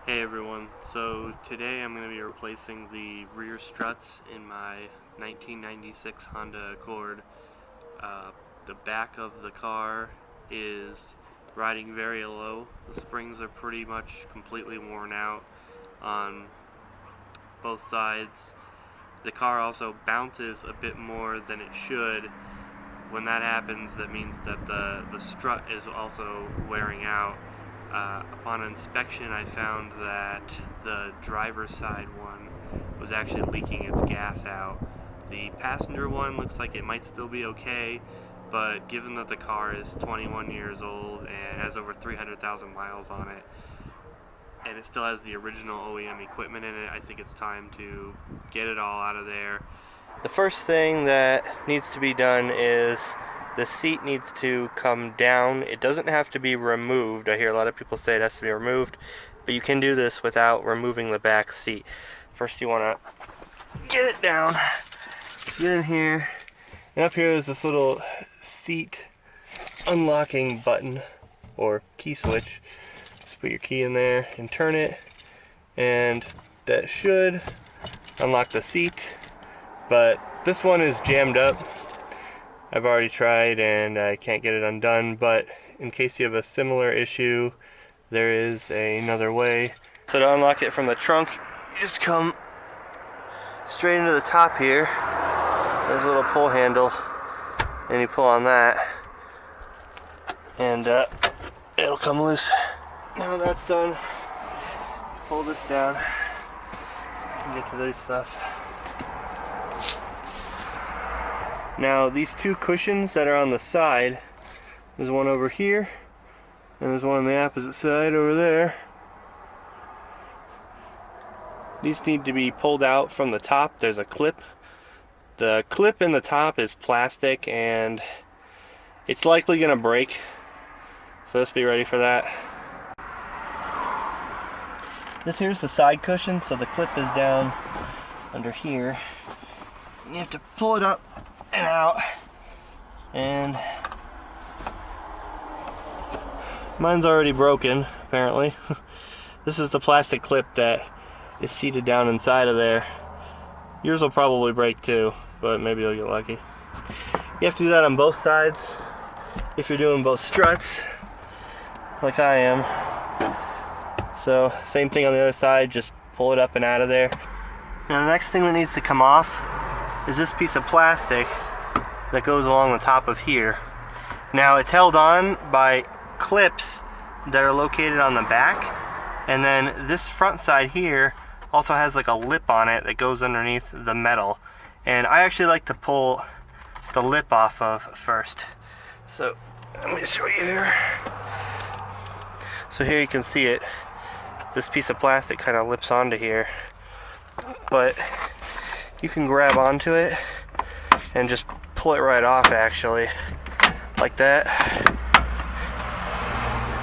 Hey everyone, so today I'm going to be replacing the rear struts in my 1996 Honda Accord. The back of the car is riding very low. The springs are pretty much completely worn out on both sides. The car also bounces a bit more than it should. When that happens, that means that the strut is also wearing out. Upon inspection, I found that the driver's side one was actually leaking its gas out. The passenger one looks like it might still be okay, but given that the car is 21 years old and has over 300,000 miles on it, and it still has the original OEM equipment in it, I think it's time to get it all out of there. The first thing that needs to be done is the seat needs to come down. It doesn't have to be removed. I hear a lot of people say it has to be removed, but you can do this without removing the back seat. First you want to get it down, get in here, and up here is this little seat unlocking button or key switch. Just put your key in there and turn it, and that should unlock the seat. But this one is jammed up. I've already tried and I can't get it undone, but in case you have a similar issue, there is another way. So to unlock it from the trunk, you just come straight into the top here. There's a little pull handle, and you pull on that, and it'll come loose. Now that's done, pull this down and get to this stuff. Now these two cushions that are on the side, there's one over here and there's one on the opposite side over there. These need to be pulled out from the top. There's a clip. The clip in the top is plastic and it's likely going to break, so let's be ready for that. This here's the side cushion, so the clip is down under here. You have to pull it up and out, and mine's already broken apparently. This is the plastic clip that is seated down inside of there. Yours will probably break too, but maybe you'll get lucky. You have to do that on both sides if you're doing both struts like I am. So same thing on the other side, just pull it up and out of there. Now the next thing that needs to come off is this piece of plastic that goes along the top of here. Now it's held on by clips that are located on the back, and then this front side here also has like a lip on it that goes underneath the metal, and I actually like to pull the lip off of first. So let me show you here. So here you can see it. This piece of plastic kind of lips onto here, but you can grab onto it and just pull it right off, actually, like that.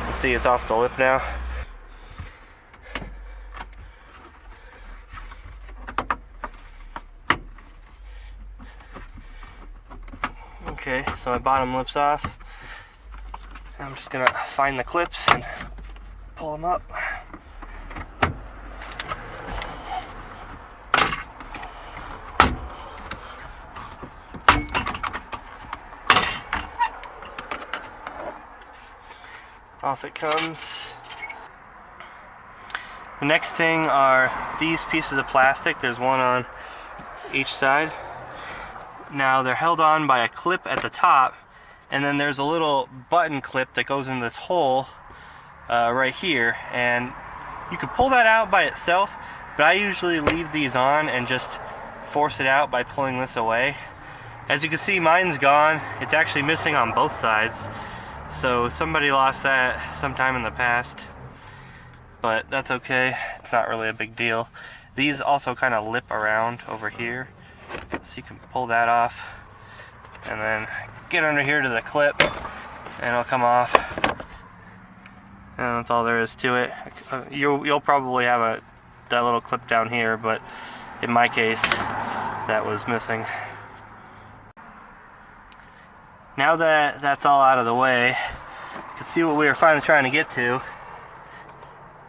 You see it's off the lip now. Okay, so my bottom lip's off. I'm just gonna find the clips and pull them up. Off it comes. The next thing are these pieces of plastic. There's one on each side. Now they're held on by a clip at the top, and then there's a little button clip that goes in this hole right here, and you can pull that out by itself, but I usually leave these on and just force it out by pulling this away. As you can see, mine's gone. It's actually missing on both sides. So somebody lost that sometime in the past, but that's okay. It's not really a big deal. These also kind of lip around over here, so you can pull that off and then get under here to the clip and it'll come off. And that's all there is to it. You'll probably have that little clip down here, but in my case that was missing. Now that that's all out of the way, you can see what we were finally trying to get to.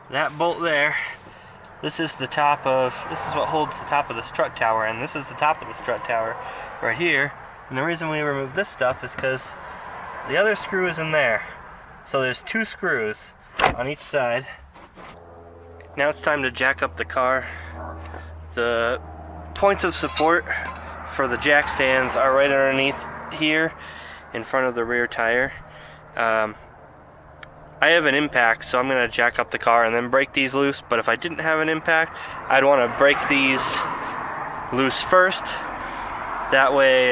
that bolt there, this is what holds the top of the strut tower, and this is the top of the strut tower right here. And the reason we remove this stuff is because the other screw is in there. So there's 2 screws on each side. Now it's time to jack up the car. The points of support for the jack stands are right underneath here in front of the rear tire. I have an impact, so I'm going to jack up the car and then break these loose, but if I didn't have an impact, I'd want to break these loose first. That way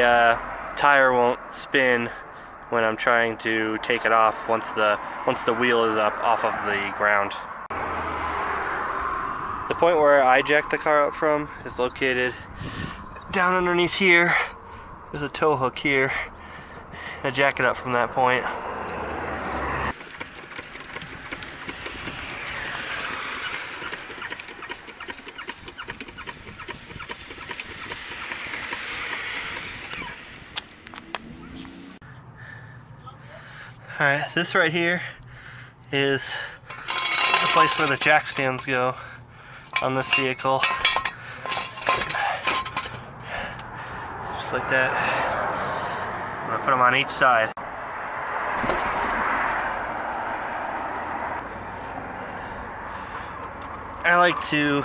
tire won't spin when I'm trying to take it off once the wheel is up off of the ground. The point where I jack the car up from is located down underneath here. There's a tow hook here. I jack it up from that point. Alright, this right here is the place where the jack stands go on this vehicle. So just like that. I'm going to put them on each side. I like to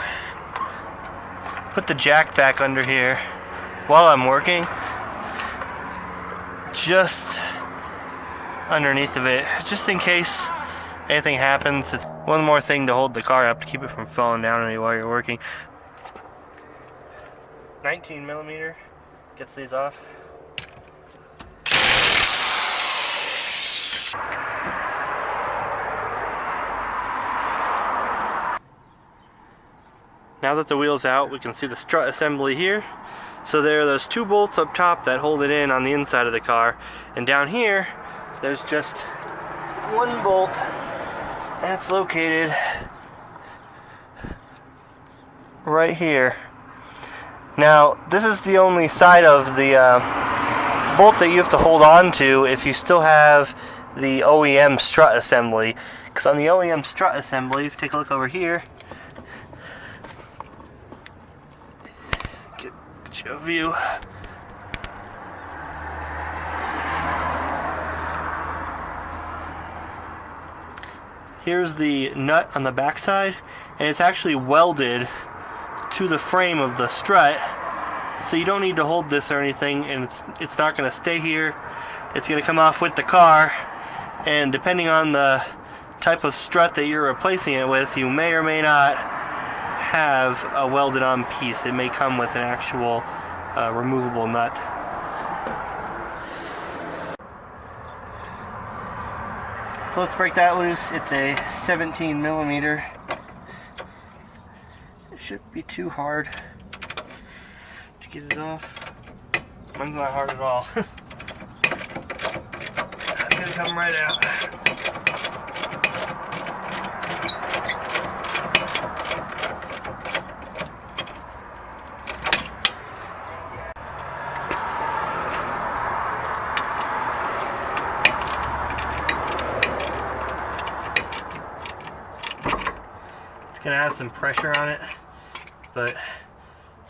put the jack back under here while I'm working, just underneath of it, just in case anything happens. It's one more thing to hold the car up to keep it from falling down on you while you're working. 19mm gets these off. Now that the wheel's out, we can see the strut assembly here. So there are those 2 bolts up top that hold it in on the inside of the car, and down here there's just 1 bolt, and it's located right here. Now this is the only side of the bolt that you have to hold on to if you still have the OEM strut assembly, because on the OEM strut assembly, if you take a look over here, get you a view. Here's the nut on the back side, and it's actually welded to the frame of the strut, so you don't need to hold this or anything, and it's not going to stay here. It's going to come off with the car, and depending on the type of strut that you're replacing it with, you may or may not have a welded on piece. It may come with an actual removable nut. So let's break that loose. It's a 17mm. It shouldn't be too hard to get it off. Mine's not hard at all. It's gonna come right out. It's gonna have some pressure on it, but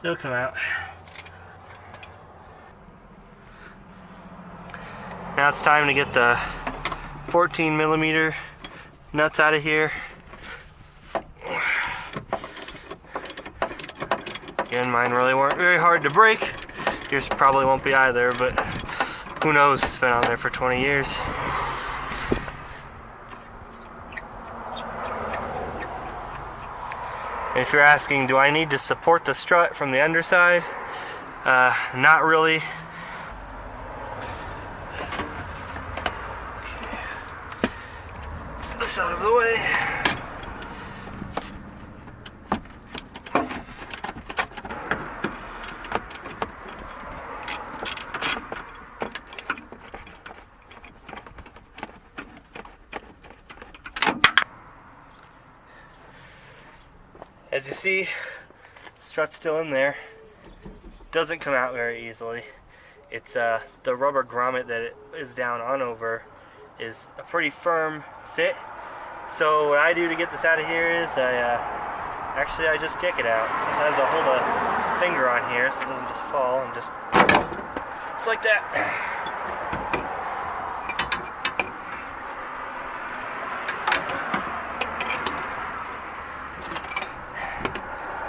it'll come out. Now it's time to get the 14mm nuts out of here. Again, mine really weren't very hard to break. Yours probably won't be either, but who knows, it's been on there for 20 years. If you're asking, do I need to support the strut from the underside? Not really. Get this out of the way. As you see, strut's still in there. Doesn't come out very easily. It's the rubber grommet that it is down on over is a pretty firm fit, So what I do to get this out of here is I just kick it out. Sometimes I'll hold a finger on here so it doesn't just fall, and just like that.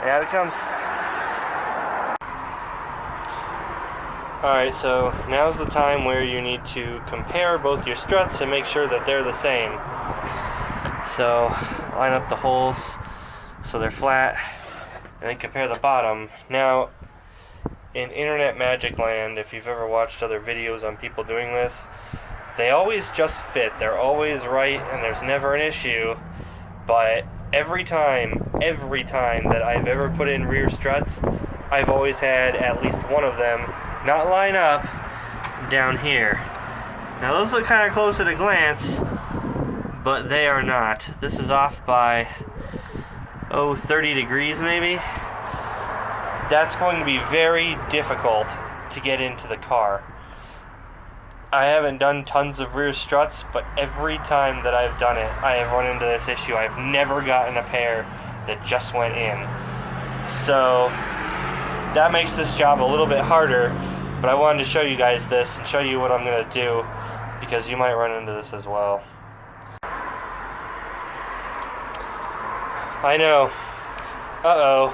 And out it comes. Alright, so now's the time where you need to compare both your struts and make sure that they're the same. So line up the holes so they're flat, and then compare the bottom. Now, in internet magic land, if you've ever watched other videos on people doing this, they always just fit. They're always right, and there's never an issue. But every time that I've ever put in rear struts, I've always had at least one of them not line up down here. Now those look kind of close at a glance, but they are not. This is off by 30 degrees maybe. That's going to be very difficult to get into the car. I haven't done tons of rear struts, but every time that I've done it, I have run into this issue. I've never gotten a pair that just went in. So that makes this job a little bit harder, but I wanted to show you guys this and show you what I'm going to do, because you might run into this as well. I know. Uh-oh.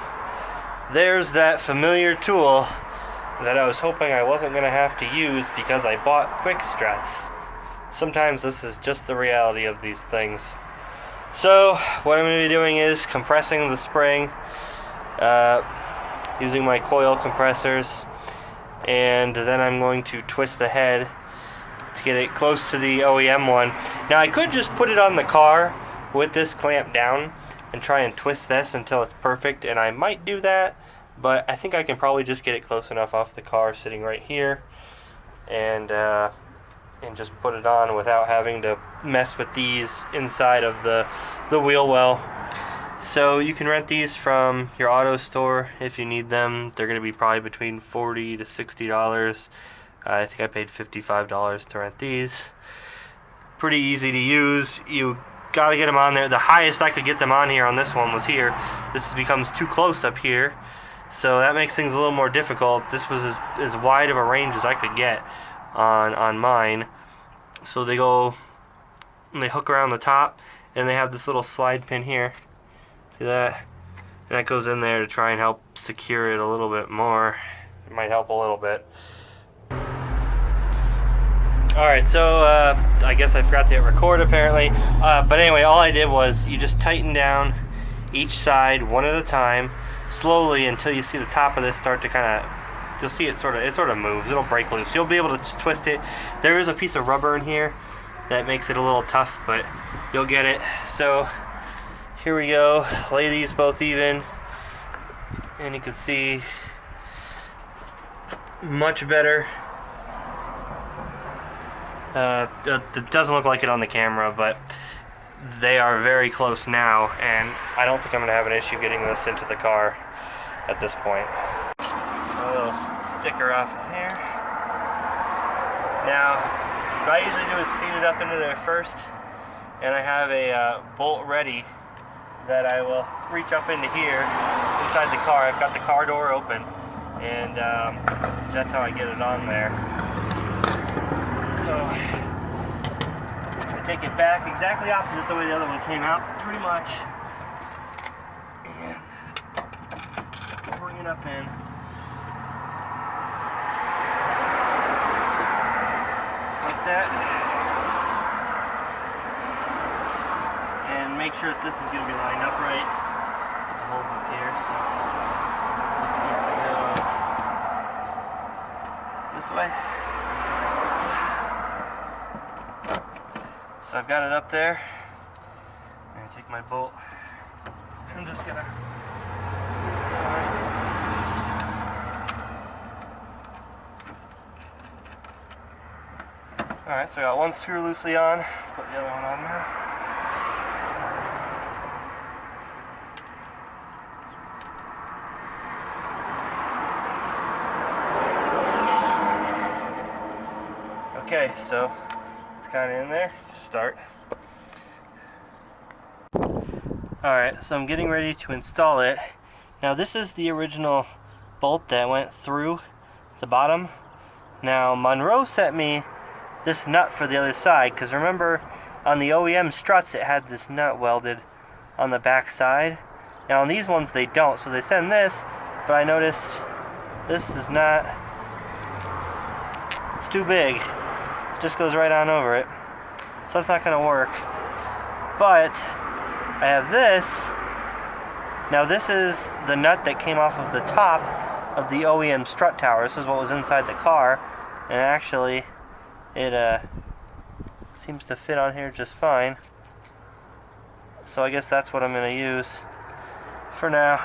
There's that familiar tool that I was hoping I wasn't going to have to use because I bought Quick Struts. Sometimes this is just the reality of these things. So, what I'm going to be doing is compressing the spring using my coil compressors, and then I'm going to twist the head to get it close to the OEM one. Now, I could just put it on the car with this clamp down and try and twist this until it's perfect, and I might do that, but I think I can probably just get it close enough off the car sitting right here, and just put it on without having to mess with these inside of the wheel well. So you can rent these from your auto store if you need them. They're going to be probably between $40 to $60. I think I paid $55 to rent these. Pretty easy to use. You gotta get them on there. The highest I could get them on here on this one was here. This becomes too close up here, so that makes things a little more difficult. This was as wide of a range as I could get on mine. So they hook around the top, and they have this little slide pin here. See that? And that goes in there to try and help secure it a little bit more. It might help a little bit. Alright, so I guess I forgot to hit record apparently. But anyway, all I did was you just tighten down each side one at a time, slowly, until you see the top of this start to kind of, you'll see it sort of moves. It'll break loose. You'll be able to twist it. There is a piece of rubber in here that makes it a little tough, but you'll get it. So here we go. Lay these both even, and you can see much better. It doesn't look like it on the camera, but they are very close now, and I don't think I'm going to have an issue getting this into the car at this point. A little sticker off in here. Now, what I usually do is feed it up into there first, and I have a bolt ready that I will reach up into here inside the car. I've got the car door open, and that's how I get it on there. So I take it back exactly opposite the way the other one came out, pretty much, and bring it up in. Like that. And make sure that this is going to be lined up right. There's holes up here, so it needs to go this way. So I've got it up there, and I take my bolt. I'm just gonna. Alright, so I got one screw loosely on, put the other one on there. Okay, so it's kind of in there. Start. Alright, so I'm getting ready to install it. Now this is the original bolt that went through the bottom. Now Monroe sent me this nut for the other side, because remember on the OEM struts it had this nut welded on the back side. Now on these ones they don't, so they send this, but I noticed this is not, it's too big. It just goes right on over it. So that's not going to work. But I have this. Now this is the nut that came off of the top of the OEM strut tower. This is what was inside the car, and actually it seems to fit on here just fine. So I guess that's what I'm going to use for now.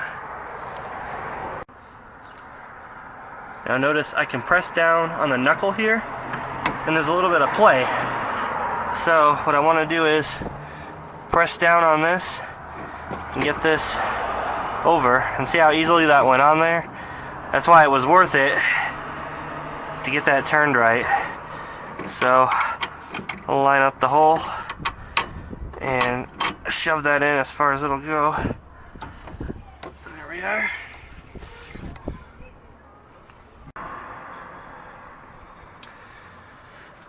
Now notice I can press down on the knuckle here, and there's a little bit of play. So what I want to do is press down on this and get this over, and see how easily that went on there? That's why it was worth it to get that turned right. So I'll line up the hole and shove that in as far as it'll go. There we are.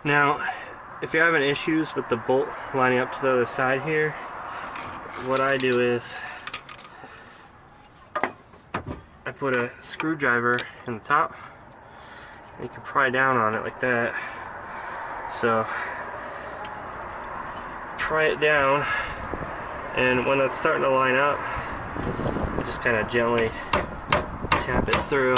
Now, if you're having issues with the bolt lining up to the other side here, what I do is I put a screwdriver in the top, and you can pry down on it like that. So pry it down, and when it's starting to line up, you just kind of gently tap it through.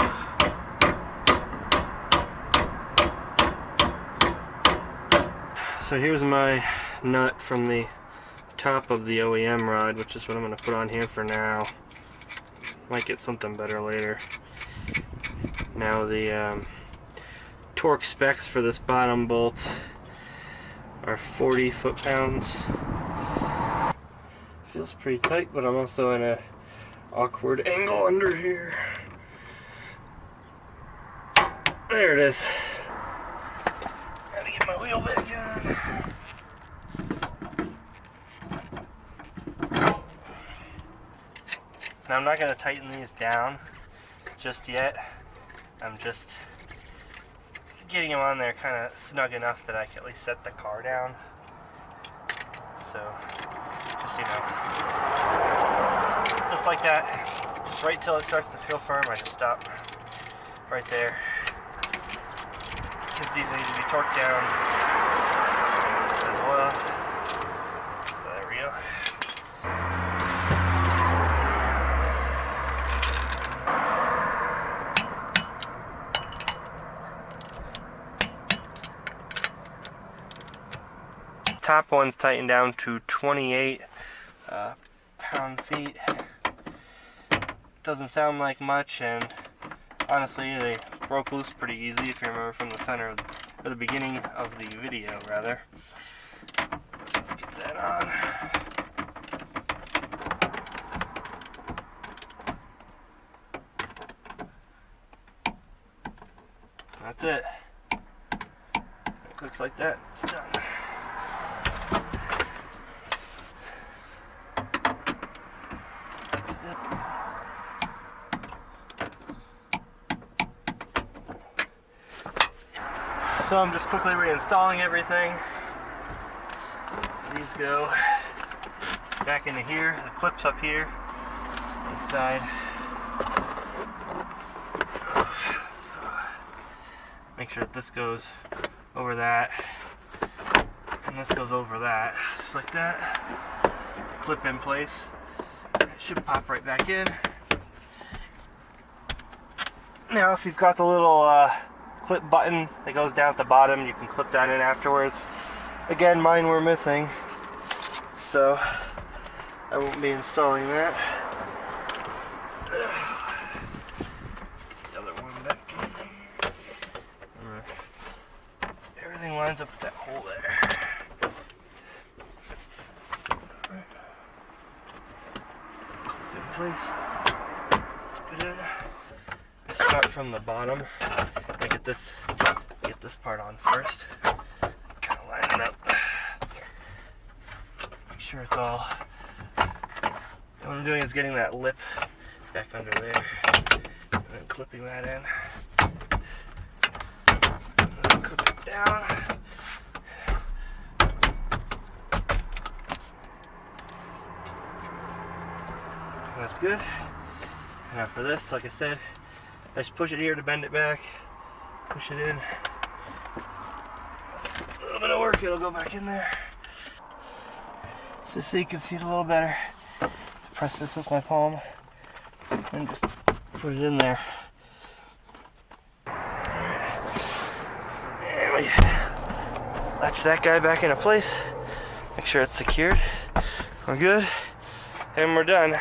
So here's my nut from the top of the OEM rod, which is what I'm going to put on here for now. Might get something better later. Now the torque specs for this bottom bolt are 40 foot-pounds. Feels pretty tight, but I'm also in an awkward angle under here. There it is. Gotta get my wheel back on. Now I'm not going to tighten these down just yet. I'm just getting them on there kind of snug enough that I can at least set the car down. So, just, you know, just like that. Just right till it starts to feel firm, I just stop right there. Because these need to be torqued down as well. So there we go. Top one's tightened down to 28 pound-feet. Doesn't sound like much, and honestly they broke loose pretty easy if you remember from the center of, or the beginning of the video rather. So let's get that on. That's it. It looks like that. It's done. So I'm just quickly reinstalling everything. These go back into here. The clip's up here inside. So make sure that this goes over that, and this goes over that, just like that. Clip in place. It should pop right back in. Now, if you've got the little clip button that goes down at the bottom, you can clip that in afterwards. Again, mine were missing, so I won't be installing that. The other one back in. Everything lines up with that hole there. Clip in place. Put it in. Start from the bottom. I get this part on first. Kind of line it up. Make sure it's all What I'm doing is getting that lip back under there and then clipping that in. And then clip it down. That's good. Now for this, like I said, I just push it here to bend it back, push it in. A little bit of work, it'll go back in there. Just so you can see it a little better. Press this with my palm and just put it in there. And we latch that guy back into place. Make sure it's secured. We're good. And we're done.